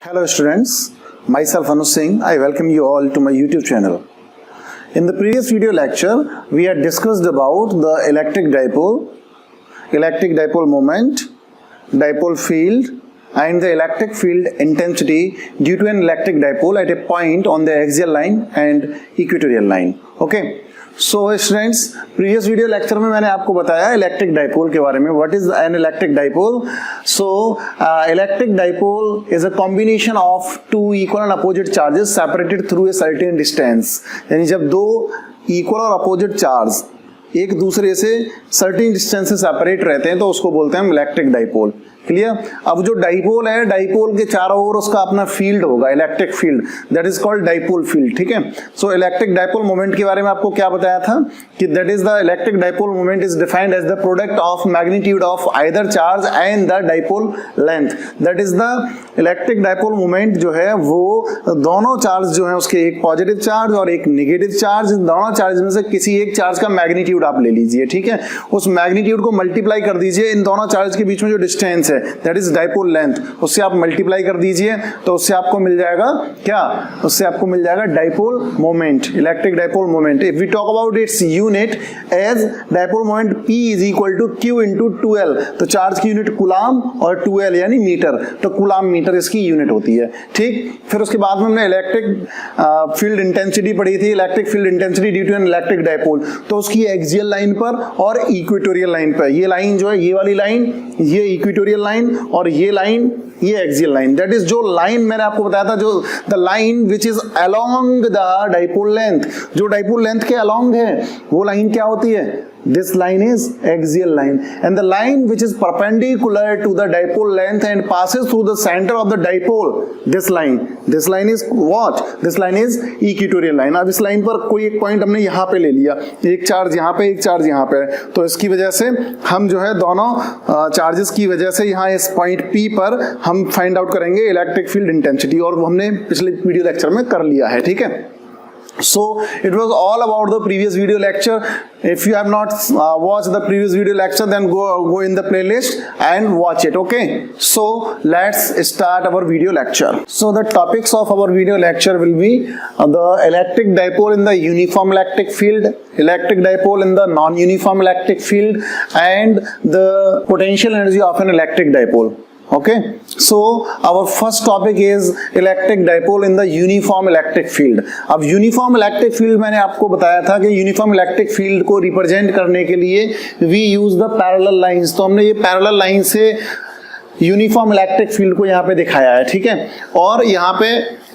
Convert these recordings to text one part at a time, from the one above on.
Hello students, myself Anuj Singh. I welcome you all to my YouTube channel. In the previous video lecture, we had discussed about the electric dipole moment, dipole field and the electric field intensity due to an electric dipole at a point on the axial line and equatorial line. Okay. So students, previous video lecture में मैंने आपको बताया electric dipole के बारे में. What is an electric dipole? So electric dipole is a combination of two equal and opposite charges separated through a certain distance. यानी जब दो इक्वल और अपोजिट चार्ज एक दूसरे से सर्टेन डिस्टेंस से सेपरेट रहते हैं तो उसको बोलते हैं इलेक्ट्रिक डाइपोल. क्लियर? अब जो डाइपोल है, डाइपोल के चारों ओर उसका अपना फील्ड होगा, electric field, that is called dipole field. ठीक है. सो इलेक्ट्रिक डाइपोल मोमेंट के बारे में आपको क्या बताया था कि that is the electric dipole moment is defined as the product of magnitude of either charge and the dipole length. That is the electric dipole moment जो है वो दोनों चार्ज जो है उसके एक पॉजिटिव चार्ज और एक नेगेटिव चार्ज, दोनों चार्ज में से किसी एक चार्ज का मैग्नीट्यूड आप ले लीजिए. ठीक है. उस मैग्नीट्यूड को मल्टीप्लाई कर दीजिए इन दोनों चार्ज के बीच में जो डिस्टेंस है, दैट इज डाइपोल लेंथ. उससे आप मल्टीप्लाई कर दीजिए तो उससे आपको मिल जाएगा क्या? उससे आपको मिल जाएगा dipole moment, electric dipole moment. If we talk about its unit as dipole moment P is equal to Q into 2L. तो चार्ज की यूनिट कुलाम और 2L यानी मीटर, तो कुलाम मीटर इसकी यूनिट होती है. ठीक. फिर उसके बाद में हमने इलेक्ट्रिक फील्ड इंटेंसिटी पढ़ी थी. Electric field intensity due to an electric dipole, तो उसकी एक्सियल लाइन पर और इक्वेटोरियल लाइन पर, ये लाइन जो है, ये वाली लाइन, ये इक्वेटोरियल लाइन और ये लाइन, ये एक्सियल लाइन. दैट इज जो लाइन मैंने आपको बताया था, जो the line which is along the dipole length, जो डाइपोल लेंथ के अलोंग है वो लाइन क्या होती है? This line is axial line, and the line which is perpendicular to the dipole length and passes through the center of the dipole, this line is what? This line is equatorial line. अब इस line पर कोई एक point हमने यहाँ पे ले लिया, एक चार्ज यहाँ पे, एक चार्ज यहाँ पे, तो इसकी वजह से हम जो है दोनों चार्जेस की वजह से यहाँ इस पॉइंट P पर हम फाइंड आउट करेंगे इलेक्ट्रिक फील्ड इंटेंसिटी, और हमने पिछले वीडियो लेक्चर में कर लिया है. ठीक है. So it was all about the previous video lecture. If you have not watched the previous video lecture, then go in the playlist and watch it. Okay. So let's start our video lecture. So the topics of our video lecture will be the electric dipole in the uniform electric field, electric dipole in the non-uniform electric field, and the potential energy of an electric dipole. Okay, so our first topic is electric dipole in the uniform electric field. अब uniform electric field मैंने आपको बताया था कि uniform electric field को represent करने के लिए we use the parallel lines. तो हमने ये parallel line से यूनिफॉर्म इलेक्ट्रिक फील्ड को यहाँ पे दिखाया है. ठीक है. और यहाँ पे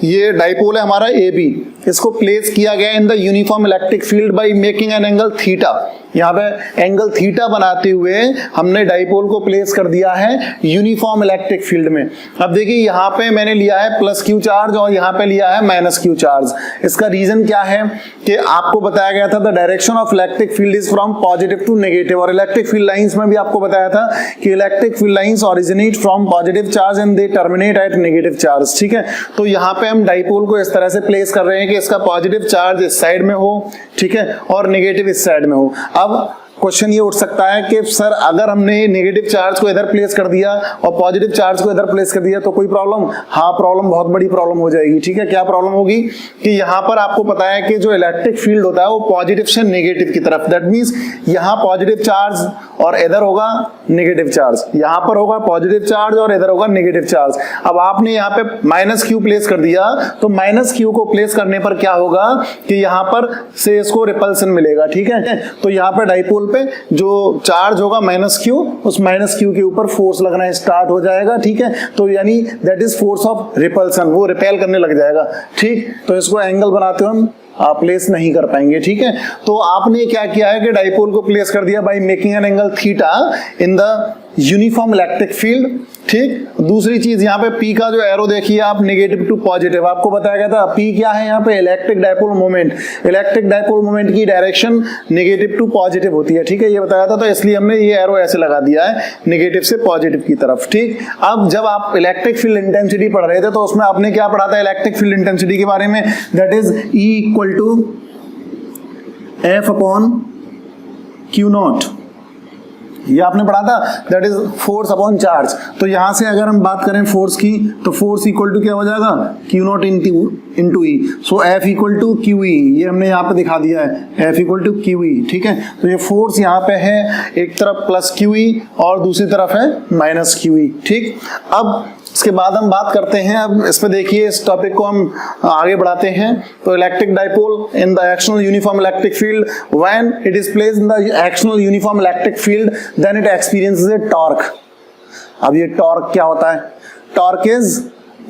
ये डाइपोल है हमारा AB, इसको प्लेस किया गया in the uniform electric field by making an angle theta. यहाँ पे एंगल थीटा बनाते हुए हमने डाइपोल को प्लेस कर दिया है यूनिफॉर्म इलेक्ट्रिक फील्ड में. अब देखिए यहाँ पे मैंने लिया है प्लस Q चार्ज और यहाँ पे लिया है माइनस Q चार्ज. इसका रीजन क्या है कि आपको बताया गया था the direction of electric field is from positive to negative, और इलेक्ट्रिक फील्ड लाइंस में भी आपको बताया था कि electric field lines originate from positive charge and they terminate at negative charge. ठीक है. तो यहाँ पे हम डाइपोल को इस तरह से प्लेस कर रहे हैं कि इसका पॉजिटिव चार्ज इस साइड में हो, ठीक है, और नेगेटिव इस साइड में हो. अब क्वेश्चन ये उठ सकता है कि सर अगर हमने नेगेटिव चार्ज को इधर प्लेस कर दिया और पॉजिटिव चार्ज को इधर प्लेस कर दिया तो कोई प्रॉब्लम? हाँ, प्रॉब्लम, बहुत बड़ी प्रॉब्लम हो जाएगी. ठीक है. क्या प्रॉब्लम होगी कि यहाँ पर आपको पता है कि जो इलेक्ट्रिक फील्ड होता है वो पॉजिटिव से नेगेटिव की तरफ, दैट मींस यहाँ पॉजिटिव चार्ज और इधर होगा नेगेटिव चार्ज, यहाँ पर होगा पॉजिटिव चार्ज और इधर होगा नेगेटिव चार्ज. अब आपने यहाँ पे माइनस Q प्लेस कर दिया तो माइनस Q को प्लेस करने पर क्या होगा कि यहाँ पर से इसको रिपल्सन मिलेगा. ठीक है. तो यहाँ पे डाइपोल पे जो चार्ज होगा माइनस Q, उस माइनस Q के ऊपर फोर्स लगना स्टार्ट हो जाएगा. ठीक है. तो यानी that is force of repulsion, वो रिपेल करने लग जाएगा. ठीक. तो इसको एंगल बनाते हुए हम प्लेस नहीं कर पाएंगे. ठीक है. तो आपने क्या किया है कि डाइपोल को प्लेस कर दिया bye making an angle theta in the uniform electric field. ठीक. दूसरी चीज यहाँ पे P का जो एरो देखिए आप, नेगेटिव टू पॉजिटिव, आपको बताया गया था P क्या है यहाँ पे? Electric dipole moment. Electric dipole moment की डायरेक्शन नेगेटिव टू पॉजिटिव होती है. ठीक है. ये बताया था, तो इसलिए हमने ये एरो ऐसे लगा दिया है नेगेटिव से पॉजिटिव की तरफ. ठीक. अब जब आप इलेक्ट्रिक फील्ड इंटेंसिटी पढ़ रहे थे तो उसमें आपने क्या पढ़ा था इलेक्ट्रिक फील्ड इंटेंसिटी के बारे में? That is E equal to F upon Q naught. ये आपने पढ़ा था, that is force upon charge. तो यहां से अगर हम बात करें फोर्स की, तो फोर्स इक्वल टू क्या हो जाएगा, Q naught into E. So F equal to Q E, ये हमने यहाँ पे दिखा दिया है, F equal to Q E. ठीक है, तो ये फोर्स यहाँ पे है, एक तरफ प्लस क्यू ई और दूसरी तरफ है माइनस क्यू ई। ठीक, अब इसके बाद हम बात करते हैं, अब इस पे देखिए, इस टॉपिक को हम आगे बढ़ाते हैं। तो electric dipole in the external uniform electric field, when it is placed in the external uniform electric field, then it experiences a torque. अब ये टॉर्क क्या होता है? Torque is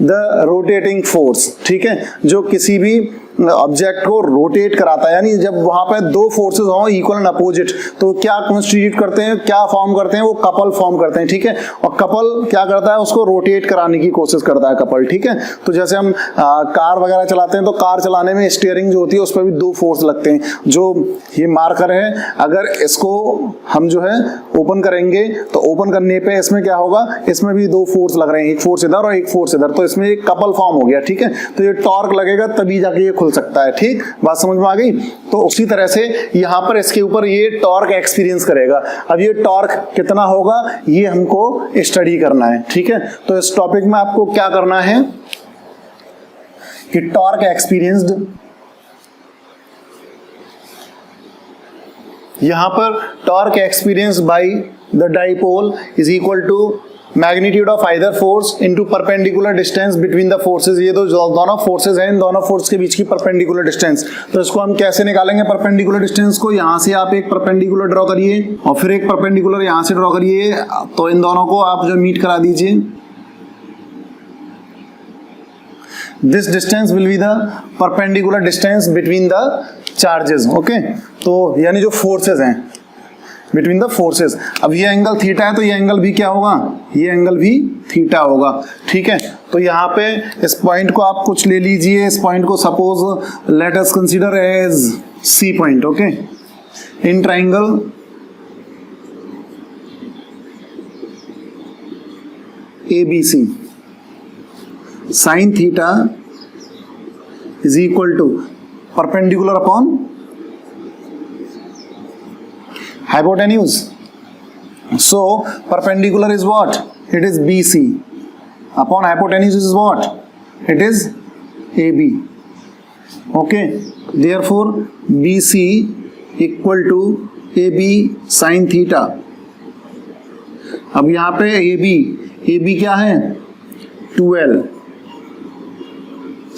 the rotating force. ठीक है, जो किसी भी ऑब्जेक्ट को रोटेट कराता है, यानी जब वहां पे दो फोर्सेस हो इक्वल एंड अपोजिट, तो क्या कॉन्स्टिट्यूट करते हैं, क्या फॉर्म करते हैं, वो कपल फॉर्म करते हैं। ठीक है, और कपल क्या करता है, उसको रोटेट कराने की कोशिश करता है कपल। ठीक है, तो जैसे हम कार वगैरह चलाते हैं, तो कार चलाने में स्टीयरिंग जो होती है उस पर भी दो फोर्स लगते हैं। जो ये मार्कर है, अगर इसको हम जो है ओपन करेंगे, तो ओपन करने पे इसमें क्या होगा, इसमें भी दो फोर्स लग रहे हैं, एक फोर्स इधर और एक फोर्स इधर, तो इसमें एक कपल फॉर्म हो गया। ठीक है, तो ये टॉर्क लगेगा तभी जाके ये खुल सकता है। ठीक, बात समझ में आ गई? तो उसी तरह से यहां पर इसके ऊपर ये टॉर्क एक्सपीरियंस करेगा। अब ये टॉर्क कितना होगा, ये हमको स्टडी करना है। ठीक है, तो इस टॉपिक में आपको क्या करना है कि टॉर्क एक्सपीरियंस्ड, यहां पर torque experience by the dipole is equal to magnitude of either force into perpendicular distance between the forces. ये तो दोनों फोर्सेस हैं, इन दोनों फोर्स के बीच की परपेंडिकुलर डिस्टेंस। तो इसको हम कैसे निकालेंगे परपेंडिकुलर डिस्टेंस को? यहां से आप एक परपेंडिकुलर ड्रॉ करिए और फिर एक परपेंडिकुलर यहां से ड्रॉ करिए, तो इन दोनों को आप जो मीट करा दीजिए। This distance will be the perpendicular distance between the charges. Okay, तो यानी जो फोर्सेस हैं बिटवीन द फोर्सेस। अब ये एंगल थीटा है, तो ये एंगल भी क्या होगा, ये एंगल भी थीटा होगा। ठीक है, तो यहाँ पे इस पॉइंट को आप कुछ ले लीजिए, इस पॉइंट को suppose let us consider as C point. Okay, in triangle ABC, sine theta is equal to perpendicular upon hypotenuse. So perpendicular is what? It is BC upon hypotenuse is what? It is AB. Okay, therefore BC equal to AB sin theta. अब यहाँ पे AB क्या है, 12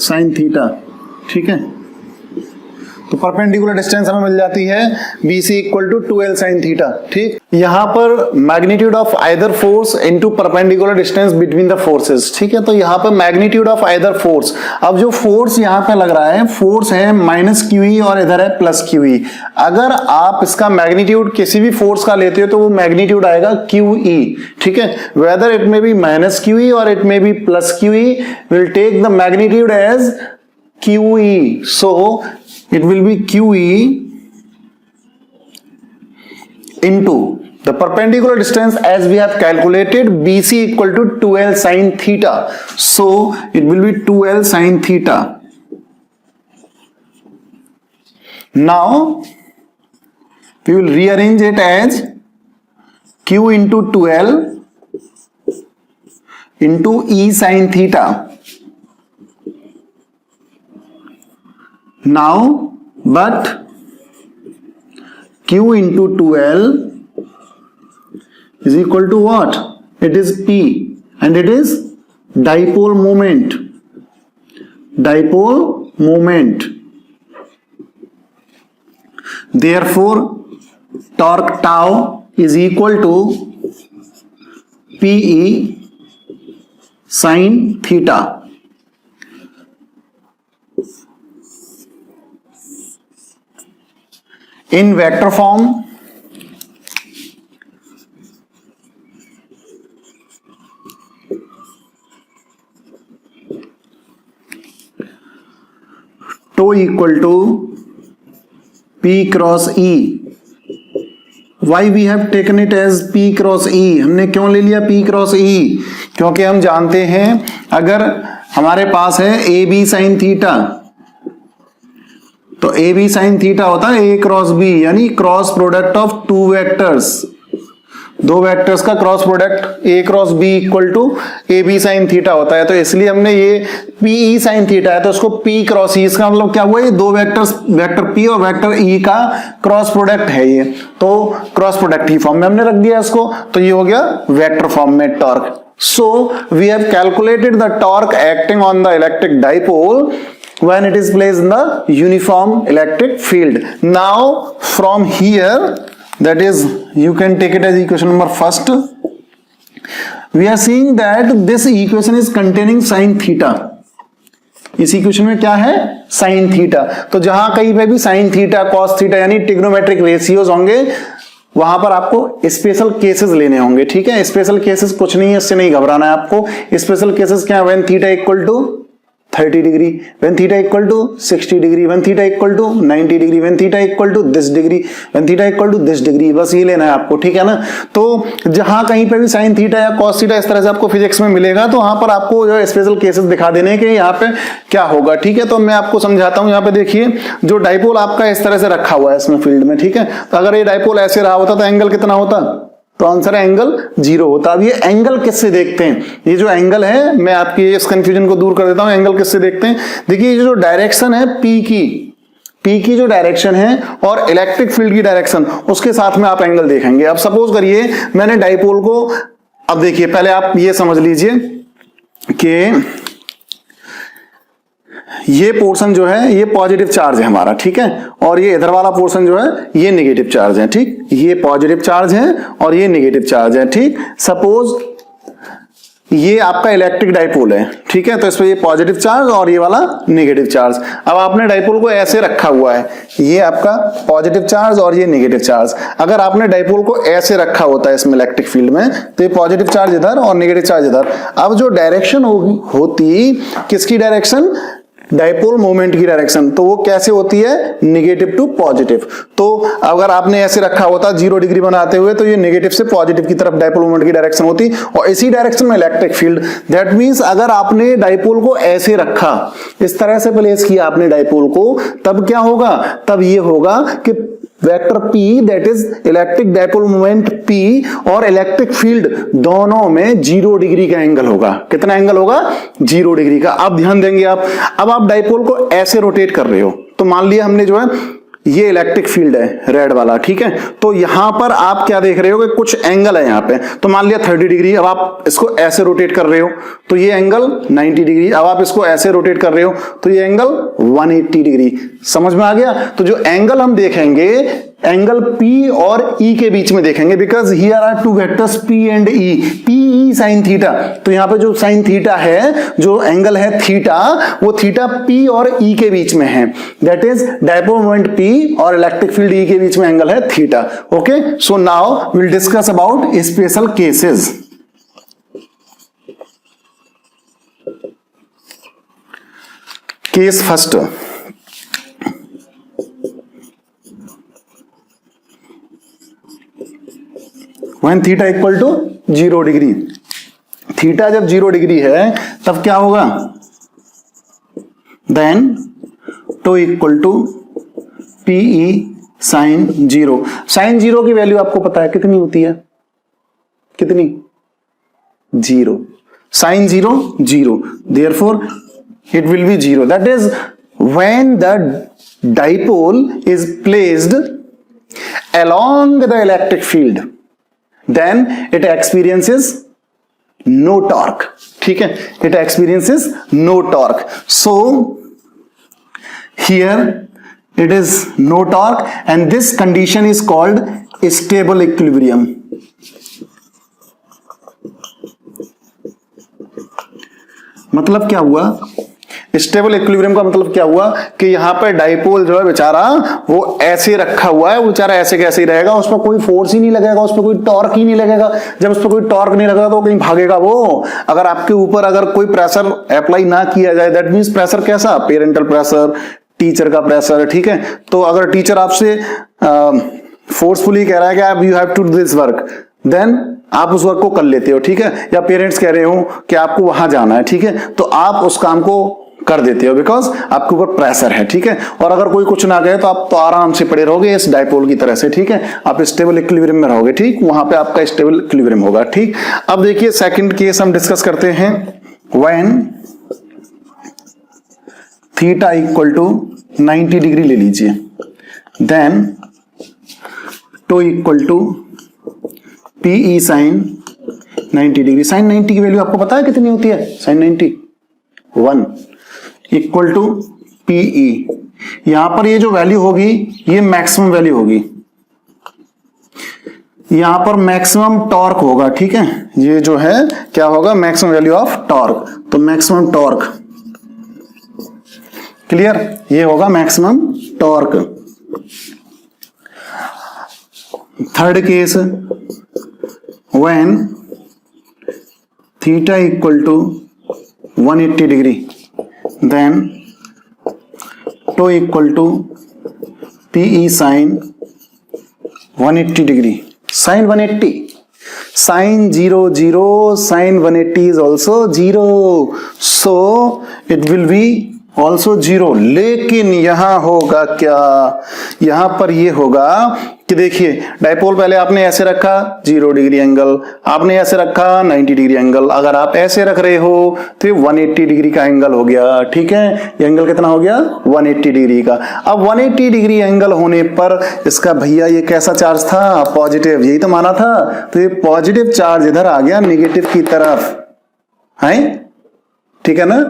sin theta। ठीक है, तो perpendicular distance हमें मिल जाती है BC equal to 12 sin theta. ठीक, यहां पर magnitude of either force into perpendicular distance between the forces. ठीक है, तो यहां पर मैग्नीट्यूड ऑफ आइदर फोर्स, अब जो फोर्स यहां पे लग रहा है, फोर्स है माइनस QE और इधर है प्लस QE। अगर आप इसका मैग्नीट्यूड किसी भी फोर्स का लेते हो तो वो मैग्नीट्यूड आएगा QE। ठीक है, whether it may be minus QE और it may be plus QE, will take the magnitude as QE। So it will be QE into the perpendicular distance as we have calculated BC equal to 2L sin theta. So it will be 2L sin theta. Now we will rearrange it as Q into 2L into E sin theta. Now, but Q into 2L is equal to what? It is P and it is dipole moment. Dipole moment. Therefore, torque tau is equal to PE sin theta. In vector form, tau equal to P cross E. Why we have taken it as P cross E? हमने क्यों ले लिया P cross E? क्योंकि हम जानते हैं अगर हमारे पास है AB sin थीटा, तो AB sin थीटा होता है A क्रॉस B, यानी cross product of two vectors. दो वेक्टर्स का cross product A cross B equal to A B sine theta होता है, तो इसलिए हमने ये पी ई साइन थीटा है तो उसको पी क्रॉस ई, इसका मतलब क्या हुआ, ये दो वेक्टर्स, वेक्टर पी और वेक्टर ई का क्रॉस प्रोडक्ट है ये, तो क्रॉस प्रोडक्ट ही फॉर्म में हमने रख दिया इसको, तो ये हो गया वेक्टर फॉर्म में torque. So we have calculated the torque acting on the electric dipole when it is placed in the uniform electric field. Now from here, that is, you can take it as equation number first. We are seeing that this equation is containing sin theta. इस equation में क्या है, sin theta. तो जहां कहीं पे भी sin theta cos theta यानी ट्रिग्नोमेट्रिक रेशियोज होंगे, वहां पर आपको स्पेशल केसेस लेने होंगे, ठीक है। स्पेशल केसेस कुछ नहीं है, इससे नहीं घबराना है आपको। स्पेशल केसेस क्या है, when theta equal to 30 degree, when theta equal to 60 degree, when theta equal to 90 degree, when theta equal to this degree, when theta equal to this degree, बस ये लेना है आपको, ठीक है ना। तो जहां कहीं पे भी sin थीटा या cos थीटा इस तरह से आपको फिजिक्स में मिलेगा, तो वहां पर आपको जो स्पेशल केसेस दिखा देने हैं कि यहाँ पे क्या होगा, ठीक है। तो मैं आपको समझाता हूँ। यहाँ पे देखिए, जो डाइपोल आपका इस तरह से रखा हुआ है इसमें फील्ड में, ठीक है। तो अगर ये डाइपोल ऐसे रहा होता तो एंगल कितना होता, तो आंसर है एंगल 0 होता। अब ये एंगल किससे देखते हैं, ये जो एंगल है, मैं आपकी इस कंफ्यूजन को दूर कर देता हूं। एंगल किससे देखते हैं, देखिए ये जो डायरेक्शन है पी की जो डायरेक्शन है और इलेक्ट्रिक फील्ड की डायरेक्शन, उसके साथ में आप एंगल देखेंगे। अब सपोज करिए मैंने डाइपोल को, अब देखिए पहले आप ये समझ लीजिए कि ये पोर्शन जो है ये पॉजिटिव चार्ज है हमारा, ठीक है, और ये इधर वाला पोर्शन जो है ये नेगेटिव चार्ज है, ठीक। ये पॉजिटिव चार्ज है और ये नेगेटिव चार्ज है, ठीक। सपोज ये आपका इलेक्ट्रिक डाइपोल है, ठीक है, तो इस पे ये पॉजिटिव चार्ज और ये वाला नेगेटिव चार्ज। अब आपने डाइपोल को ऐसे रखा हुआ है, ये आपका पॉजिटिव चार्ज और ये नेगेटिव चार्ज। अगर आपने डाइपोल को ऐसे रखा होता है इसमें इलेक्ट्रिक फील्ड में, तो ये पॉजिटिव चार्ज इधर और नेगेटिव चार्ज इधर। अब जो डायरेक्शन होती किसकी डायरेक्शन, डाइपोल मोमेंट की डायरेक्शन, तो वो कैसे होती है, नेगेटिव टू पॉजिटिव। तो अगर आपने ऐसे रखा होता 0 डिग्री बनाते हुए, तो ये नेगेटिव से पॉजिटिव की तरफ डाइपोल मोमेंट की डायरेक्शन होती, और इसी डायरेक्शन में इलेक्ट्रिक फील्ड। दैट मींस अगर आपने डाइपोल को ऐसे रखा, इस तरह से प्लेस किया आपने डाइपोल को, तब क्या होगा, तब ये होगा कि vector P that is electric dipole moment P और इलेक्ट्रिक फील्ड दोनों में 0 डिग्री का एंगल होगा। कितना एंगल होगा, 0 डिग्री का। अब ध्यान देंगे आप, अब आप डाइपोल को ऐसे रोटेट कर रहे हो, तो मान लिया हमने जो है ये इलेक्ट्रिक फील्ड है रेड वाला, ठीक है। तो यहां पर आप क्या देख रहे हो कि कुछ एंगल है यहाँ पे, तो मान लिया 30 डिग्री। अब आप इसको ऐसे रोटेट कर रहे हो तो ये एंगल 90 डिग्री। अब आप इसको ऐसे रोटेट कर रहे हो तो ये एंगल 180 डिग्री। समझ में आ गया। तो जो एंगल हम देखेंगे, एंगल P और E के बीच में देखेंगे, because here are two vectors P and E, P E sine theta. तो यहां पे जो साइन थीटा है, जो एंगल है थीटा, वो थीटा P और E के बीच में है। That is dipole moment P और इलेक्ट्रिक फील्ड E के बीच में एंगल है theta. Okay, so now will discuss about special cases. Case first, when theta equal to 0 degree. Theta जब 0 डिग्री है तब क्या होगा, then tau equal to P E sine 0। Sine 0 की वैल्यू आपको पता है कितनी होती है, कितनी, 0। Sine 0 0, therefore it will be 0. That is when the dipole is placed along the electric field, then it experiences no torque. ठीक है, it experiences no torque. So here it is no torque and this condition is called stable equilibrium. मतलब क्या हुआ, stable equilibrium का मतलब क्या हुआ कि यहां पर डाइपोल जो है बेचारा वो ऐसे रखा हुआ है, वो बेचारा ऐसे कैसे ही रहेगा, उस पर कोई फोर्स ही नहीं लगेगा, उस पर कोई टॉर्क ही नहीं लगेगा। जब उस पर कोई टॉर्क नहीं लगेगा तो कहीं भागेगा वो। अगर आपके ऊपर अगर कोई प्रेशर अप्लाई ना किया जाए, दैट मींस प्रेशर कैसा, पेरेंटल प्रेशर, टीचर का प्रेशर, ठीक है। तो अगर टीचर आपसे फोर्सफुली कह रहा है कि आप you have to do this work, then आप उस वर्क को कर लेते हो, ठीक है। या पेरेंट्स कह रहे हो कि आपको वहां जाना है, ठीक है, तो आप उस काम को कर देते हो, बिकॉज आपके ऊपर प्रेशर है, ठीक है। और अगर कोई कुछ ना कहे तो आप तो आराम से पड़े रहोगे इस डायपोल की तरह से, ठीक है। आप स्टेबल इक्विलिब्रियम में रहोगे, ठीक, वहां पे आपका स्टेबल इक्विलिब्रियम होगा, ठीक। अब देखिए सेकंड केस हम डिस्कस करते हैं, when theta equal to 90 degree ले लीजिए, then tau equal to P E sine 90 degree. Sine 90 की वैल्यू आपको पता है कितनी होती है? Sine 90 1 equal to P E. यहां पर ये जो वैल्यू होगी ये मैक्सिमम वैल्यू होगी, यहां पर मैक्सिमम टॉर्क होगा, ठीक है। ये जो है क्या होगा? मैक्सिमम वैल्यू ऑफ टॉर्क, तो मैक्सिमम टॉर्क, क्लियर, ये होगा maximum torque. Third case, when theta equal to 180 degree, then tau equal to P E sine 180 degree. Sine 180, sine 0 0, sine 180 is also 0, so it will be also 0। लेकिन यहां होगा क्या? यहां पर ये होगा कि देखिए डायपोल पहले आपने ऐसे रखा 0 डिग्री एंगल, आपने ऐसे रखा 90 डिग्री एंगल, अगर आप ऐसे रख रहे हो तो 180 डिग्री का एंगल हो गया, ठीक है। ये एंगल कितना हो गया? 180 डिग्री का। अब 180 डिग्री एंगल होने पर इसका भैया ये कैसा चार्ज था? पॉजिटिव, यही तो माना था। तो ये पॉजिटिव चार्ज इधर आ गया नेगेटिव की तरफ, है, ठीक है ना।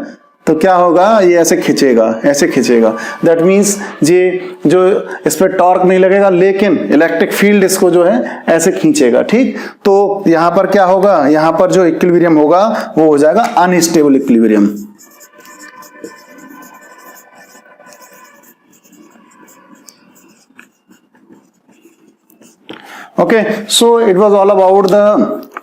तो क्या होगा? ये ऐसे खींचेगा, ऐसे खींचेगा, दैट मीन्स ये जो इस पर टॉर्क नहीं लगेगा, लेकिन इलेक्ट्रिक फील्ड इसको जो है ऐसे खींचेगा, ठीक। तो यहां पर क्या होगा? यहां पर जो इक्विलिब्रियम होगा वो हो जाएगा unstable equilibrium. Okay, so it was all about the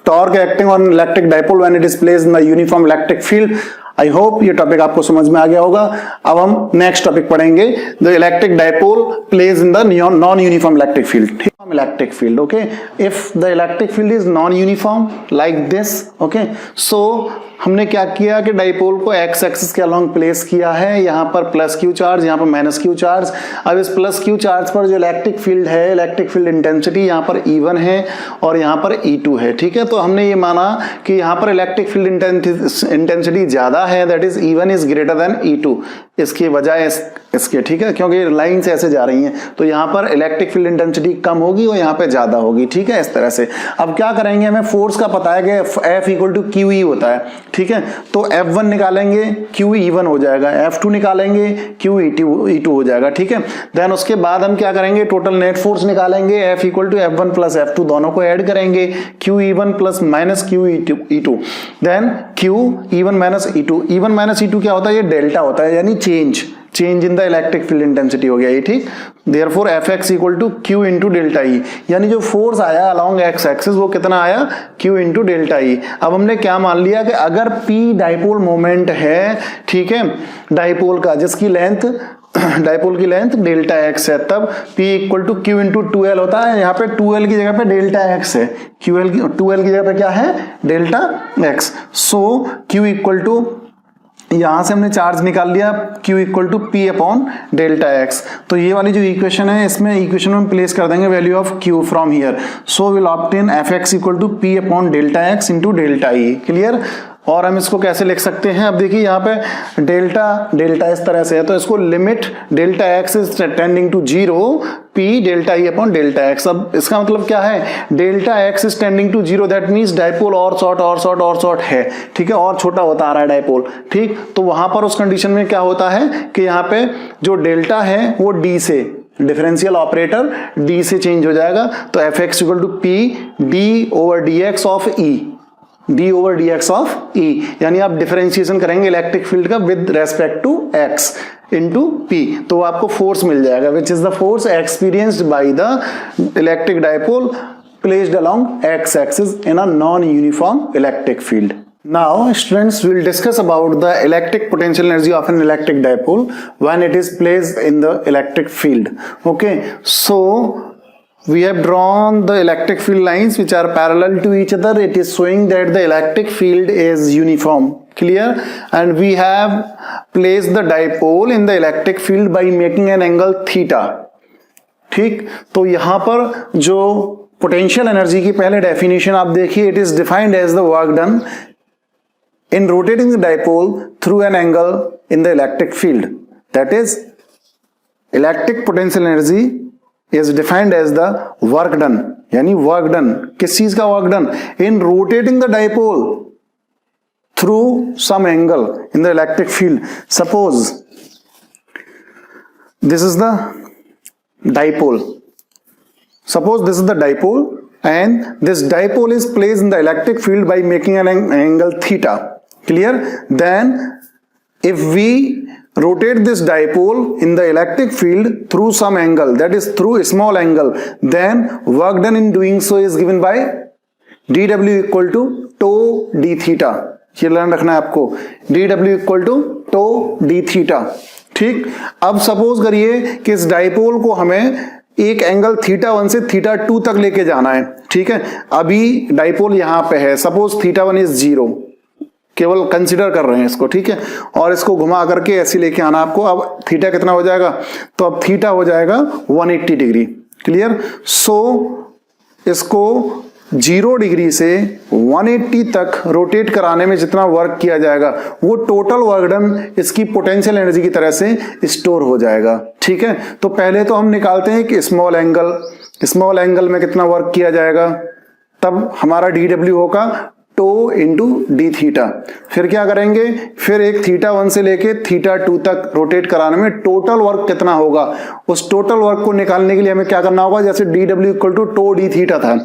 torque acting on electric dipole when it is placed in the uniform electric field. I hope ये टॉपिक आपको समझ में आ गया होगा। अब हम नेक्स्ट टॉपिक पढ़ेंगे, the electric dipole placed in the non uniform electric field. Electric field, okay, if the electric field is non uniform like this, okay, so हमने क्या किया कि डायपोल को एक्स एक्सिस के अलोंग प्लेस किया है, यहाँ पर प्लस क्यू चार्ज, यहाँ पर माइनस क्यू चार्ज। अब इस प्लस क्यू चार्ज पर जो इलेक्ट्रिक फील्ड है, इलेक्ट्रिक फील्ड इंटेंसिटी यहाँ पर E1 है और यहाँ पर E2 है, ठीक है। तो हमने ये माना कि यहाँ पर इलेक्ट्रिक फील्ड इंटेंसिटी ज्यादा है, that is E1 is greater than E2, इसकी वजह इसके, ठीक है, क्योंकि लाइन से ऐसे जा रही हैं, तो यहाँ पर इलेक्ट्रिक फील्ड इंटेंसिटी कम होगी और यहाँ पे ज्यादा होगी, ठीक है, इस तरह से। अब क्या करेंगे, हमें फोर्स का पता है कि F इक्वल टू QE होता है, ठीक है। तो F1 निकालेंगे, QE1 हो जाएगा, F2 निकालेंगे, QE2 हो जाएगा, ठीक है। देन उसके बाद हम क्या करेंगे, टोटल नेट फोर्स निकालेंगे, F equal to F1 plus F2, दोनों को ऐड करेंगे, QE1 plus minus QE2, then QE1 minus E2। E1 minus E2 क्या होता है? ये डेल्टा होता है, यानी change in the electric field intensity हो गया ये, ठीक। Therefore Fx equal to Q into delta E, यानी जो फोर्स आया अलोंग एक्स एक्सिस वो कितना आया? Q इंटू डेल्टा ई। अब हमने क्या मान लिया कि अगर P डायपोल मोमेंट है, ठीक है, डायपोल का, जिसकी लेंथ डायपोल की लेंथ डेल्टा एक्स है, तब P equal to Q into 2L होता है। यहाँ पे 2L की जगह पे डेल्टा एक्स है, 2L की जगह पे क्या है? Delta X. So Q equal to, यहां से हमने चार्ज निकाल लिया, Q equal to P upon delta X. तो ये वाली जो इक्वेशन है, इसमें इक्वेशन में प्लेस कर देंगे value of Q from here, so will obtain Fx equal to P upon delta X into delta E, clear. और हम इसको कैसे लिख सकते हैं? अब देखिए यहाँ पे डेल्टा इस तरह से है, तो इसको limit delta X is tending to 0 P delta E upon delta X. अब इसका मतलब क्या है? Delta X is tending to 0, that means dipole और शॉर्ट है, ठीक है, और छोटा होता आ रहा है डायपोल, ठीक। तो वहां पर उस कंडीशन में क्या होता है कि यहाँ पे जो डेल्टा है वो D से, डिफरेंशियल ऑपरेटर D से चेंज हो जाएगा, तो Fx equal to P D over dx ऑफ E, D ओवर dx ऑफ E, यानी आप डिफरेंशिएशन करेंगे इलेक्ट्रिक फील्ड का with respect to x into P, तो आपको फोर्स मिल जाएगा, which is the force experienced by the electric dipole placed along x axis in a non-uniform electric field. Now students will discuss about the electric potential energy of an electric dipole when it is placed in the electric field. Okay, so we have drawn the electric field lines which are parallel to each other. It is showing that the electric field is uniform. Clear, and we have place the dipole in the electric field by making an angle theta. ठीक, तो यहां पर जो potential energy की पहले definition आप देखिए, it is defined as the work done in rotating the dipole through an angle in the electric field. That is, electric potential energy is defined as the work done, यानी work done, किस चीज का work done? In rotating the dipole through some angle in the electric field. Suppose this is the dipole. Suppose this is the dipole and this dipole is placed in the electric field by making an angle theta. Clear? Then if we rotate this dipole in the electric field through some angle, that is through a small angle, then work done in doing so is given by dw equal to tau d theta. ये ध्यान रखना है आपको, dw equal to tau d theta. ठीक, अब suppose करिए कि इस डाइपोल को हमें एक एंगल थीटा 1 से थीटा 2 तक लेके जाना है। ठीक है, अभी डाइपोल यहां पे है, सपोज थीटा 1 इज 0, केवल कंसीडर कर रहे हैं इसको। ठीक है, और इसको घुमा करके ऐसे लेके आना आपको। अब थीटा कितना हो जाएगा, तो अब थीटा हो जाएगा 180 डिग्री। क्लियर, सो इसको 0 डिग्री से 180 तक रोटेट कराने में जितना वर्क किया जाएगा वो टोटल वर्क डन इसकी पोटेंशियल एनर्जी की तरह से स्टोर हो जाएगा। ठीक है, तो पहले तो हम निकालते हैं कि स्मॉल एंगल में कितना वर्क किया जाएगा, तब हमारा dw होगा टो इंटू डी थीटा। फिर क्या करेंगे, फिर एक थीटा 1 से लेके थीटा 2 तक रोटेट कराने में टोटल वर्क कितना होगा, उस टोटल वर्क को निकालने के लिए हमें क्या करना होगा, जैसे dw equal to tau d theta था,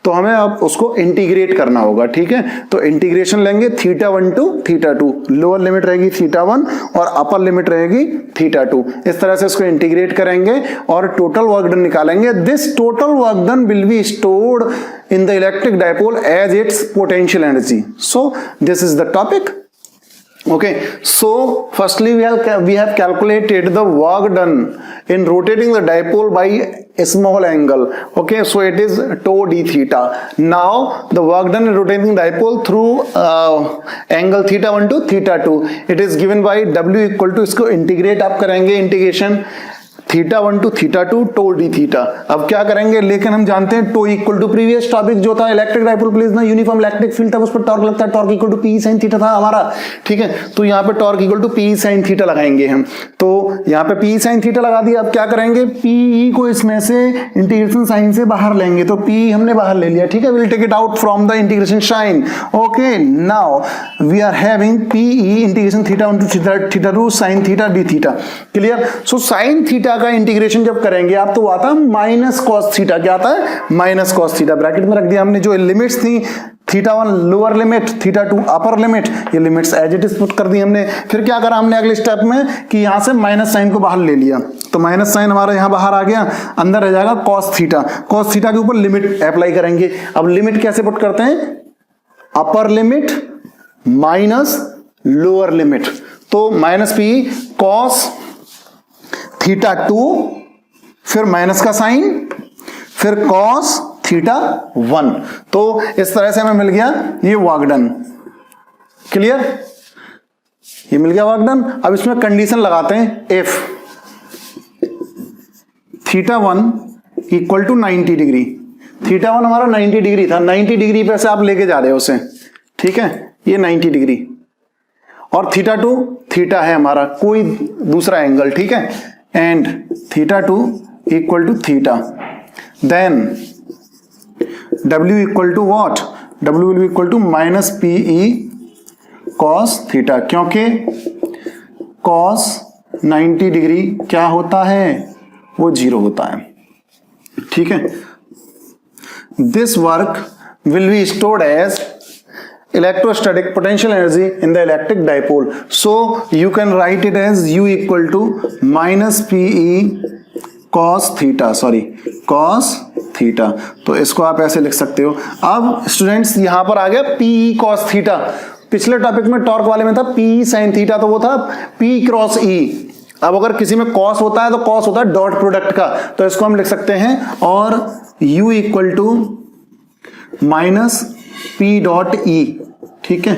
तो हमें अब उसको इंटीग्रेट करना होगा। ठीक है, तो इंटीग्रेशन लेंगे theta 1 to theta 2, lower limit रहेगी थीटा 1 और अपर लिमिट रहेगी थीटा 2। इस तरह से इसको इंटीग्रेट करेंगे और टोटल वर्क डन निकालेंगे। This total work done will be stored in the electric dipole as its potential energy. So this is the topic. Okay, so firstly we have calculated the work done in rotating the dipole by a small angle. Okay, so it is tau d theta. Now the work done in rotating the dipole through angle theta 1 to theta 2, it is given by w equal to, इसको integrate आप करेंगे, integration theta 1 to theta 2 tau d theta. अब क्या करेंगे, लेकिन हम जानते हैं tau equal to previous topic जो था इलेक्ट्रिक डाइपोल प्लेस ना यूनिफॉर्म इलेक्ट्रिक फील्ड था, उस पर टॉर्क लगता है, torque equal to P sine theta था हमारा। ठीक है, तो यहाँ पे torque equal to P sine theta लगाएंगे हम, तो यहाँ पे पी साइन थीटा लगा दिया। अब क्या करेंगे, पी को इसमें से इंटीग्रेशन साइन से बाहर लेंगे, तो पी हमने बाहर ले लिया। ठीक है, will take it out from the integration sign. Okay, now we are having P integration theta 1 to theta 2 sine theta d theta. Clear, so sine theta का इंटीग्रेशन जब करेंगे आप तो आता है माइनस कॉस थीटा। क्या आता है, माइनस कॉस थीटा। ब्रैकेट में रख दिया हमने, जो लिमिट्स थी theta 1 lower limit, theta 2 upper limit, ये limits as it is put कर दी हमने। फिर क्या करा हमने अगले स्टेप में कि यहां से माइनस साइन को बाहर ले लिया, तो माइनस साइन हमारा यहां बाहर आ गया, अंदर रह जाएगा कॉस थीटा। कॉस थीटा के ऊपर लिमिट अप्लाई करेंगे। अब लिमिट कैसे पुट करते हैं, upper limit minus lower limit, तो माइनस पी कॉस थीटा 2, फिर माइनस का साइन, फिर कॉस थीटा 1। तो इस तरह से हमें मिल गया ये वर्क डन। क्लियर, ये मिल गया वर्क डन। अब इसमें कंडीशन लगाते हैं, if theta 1 equal to 90 degree, theta 1 हमारा 90 डिग्री था, 90 डिग्री पे से आप लेके जा रहे हो उसे। ठीक है, ये 90 डिग्री और थीटा 2 थीटा है हमारा, कोई दूसरा एंगल। ठीक है, and theta 2 equal to theta, then w equal to what, w will be equal to minus P E cos theta, क्योंकि कॉस 90 डिग्री क्या होता है, वो 0 होता है। ठीक है, this work will be stored as electrostatic potential energy in the electric dipole, so you can write it as u equal to minus pe cos theta, cos theta। तो इसको आप ऐसे लिख सकते हो। अब स्टूडेंट्स यहां पर आ गया pe cos theta, पिछले टॉपिक में टॉर्क वाले में था p sin theta, तो वो था p क्रॉस e। अब अगर किसी में cos होता है तो cos होता है डॉट प्रोडक्ट का, तो इसको हम लिख सकते हैं और u equal to minus P dot E. ठीक है,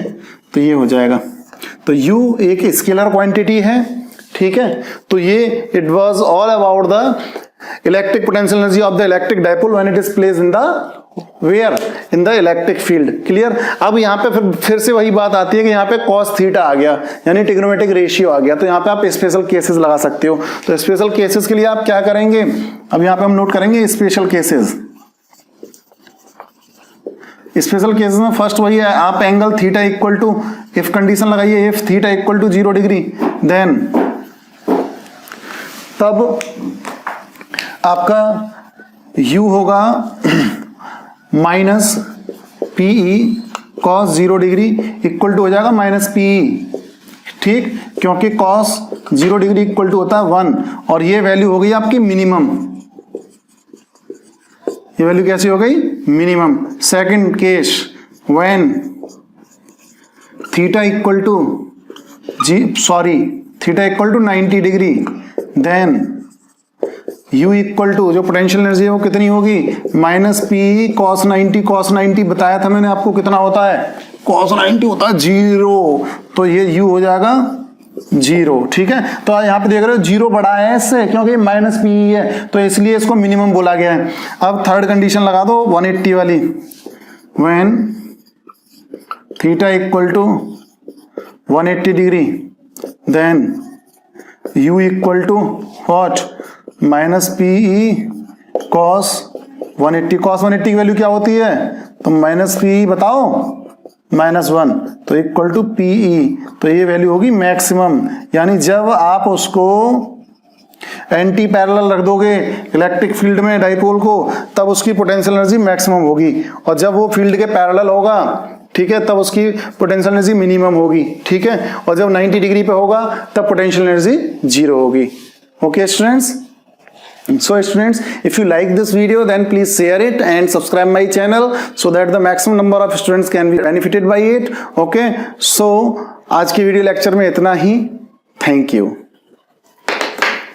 तो ये हो जाएगा। तो U एक स्केलर क्वांटिटी है, ठीक है। तो ये it was all about the electric potential energy of the electric dipole when it is placed in the where in the electric field. Clear. अब यहाँ पे फिर से वही बात आती है कि यहाँ पे cos थीटा आ गया, यानी ट्रिग्नोमेट्रिक रेशियो आ गया। तो यहाँ पे आप स्पेशल केसेस लगा सकते हो। तो स्पेशल केसेस के लिए आप क्या करेंगे, अब यहाँ पे हम नोट करेंगे स्पेशल केसेस। स्पेशल केसेस में फर्स्ट वही है, आप angle theta equal to, if condition लगाइए if theta equal to 0 degree, then तब आपका u होगा minus P E cos 0 degree equal to हो जाएगा माइनस पीई, ठीक, क्योंकि कॉस 0 डिग्री इक्वल टू होता है 1 और ये वैल्यू हो गई आपकी मिनिमम। ये वैल्यू कैसी हो गई, minimum. Second case when theta equal to theta equal to 90 degree, then U equal to जो पोटेंशियल एनर्जी है वो कितनी होगी, माइनस पी कॉस 90। कॉस 90 बताया था मैंने आपको कितना होता है, कॉस 90 होता है 0, तो ये U हो जाएगा 0, ठीक है। तो यहाँ पे देख रहे हो 0 बड़ा है इससे, क्योंकि माइनस पी है, तो इसलिए इसको मिनिमम बोला गया है। अब थर्ड कंडीशन लगा दो 180 वाली, when theta equal to 180 degree, then U equal to what, minus P E cos 180। Cos 180 की वैल्यू क्या होती है, तो माइनस पीई बताओ, -1, तो इक्वल टू पीई। तो ये वैल्यू होगी मैक्सिमम, यानी जब आप उसको एंटी पैरेलल रख दोगे इलेक्ट्रिक फील्ड में डाइपोल को, तब उसकी पोटेंशियल एनर्जी मैक्सिमम होगी, और जब वो फील्ड के पैरेलल होगा, ठीक है, तब उसकी पोटेंशियल एनर्जी मिनिमम होगी, ठीक है। और जब 90 डिग्री पे होगा तब पोटेंशियल एनर्जी 0 होगी। Okay students, so students, if you like this video then please share it and subscribe my channel so that the maximum number of students can be benefited by it. Okay, so आज की video lecture में इतना ही। Thank you.